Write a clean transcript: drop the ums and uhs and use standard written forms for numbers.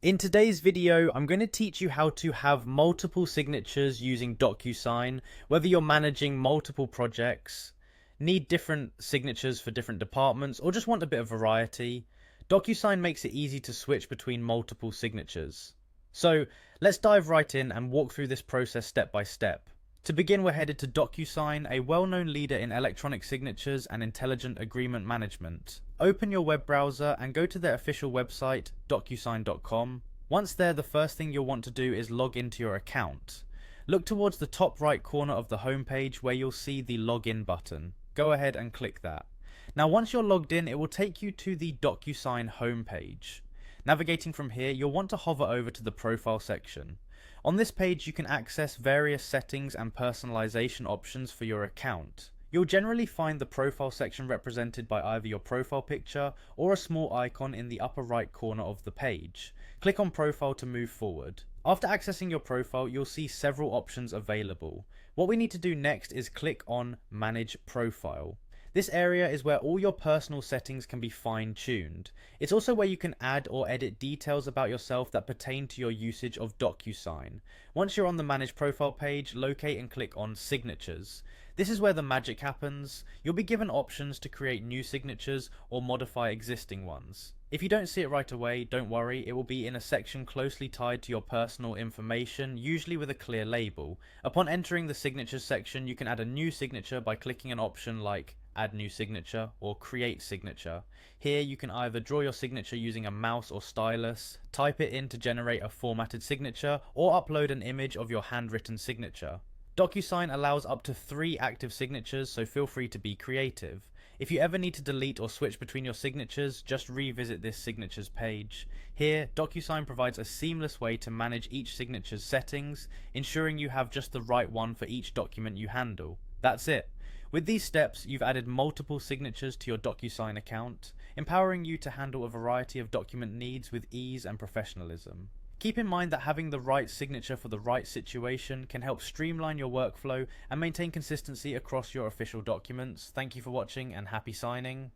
In today's video, I'm going to teach you how to have multiple signatures using Docusign, whether you're managing multiple projects, need different signatures for different departments, or just want a bit of variety. Docusign makes it easy to switch between multiple signatures. So let's dive right in and walk through this process step by step. To begin, we're headed to Docusign, a well-known leader in electronic signatures and intelligent agreement management. Open your web browser and go to their official website, docusign.com. Once there, the first thing you'll want to do is log into your account. Look towards the top right corner of the homepage where you'll see the login button. Go ahead and click that. Now once you're logged in, it will take you to the Docusign homepage. Navigating from here, you'll want to hover over to the profile section. On this page, you can access various settings and personalization options for your account. You'll generally find the profile section represented by either your profile picture or a small icon in the upper right corner of the page. Click on profile to move forward. After accessing your profile, you'll see several options available. What we need to do next is click on Manage Profile. This area is where all your personal settings can be fine-tuned. It's also where you can add or edit details about yourself that pertain to your usage of Docusign. Once you're on the Manage Profile page, locate and click on Signatures. This is where the magic happens. You'll be given options to create new signatures or modify existing ones. If you don't see it right away, don't worry, it will be in a section closely tied to your personal information, usually with a clear label. Upon entering the Signatures section, you can add a new signature by clicking an option like Add New Signature or Create Signature. Here you can either draw your signature using a mouse or stylus, type it in to generate a formatted signature, or upload an image of your handwritten signature. Docusign allows up to 3 active signatures, so feel free to be creative. If you ever need to delete or switch between your signatures, just revisit this signatures page. Here, Docusign provides a seamless way to manage each signature's settings, ensuring you have just the right one for each document you handle. That's it. With these steps, you've added multiple signatures to your Docusign account, empowering you to handle a variety of document needs with ease and professionalism. Keep in mind that having the right signature for the right situation can help streamline your workflow and maintain consistency across your official documents. Thank you for watching and happy signing.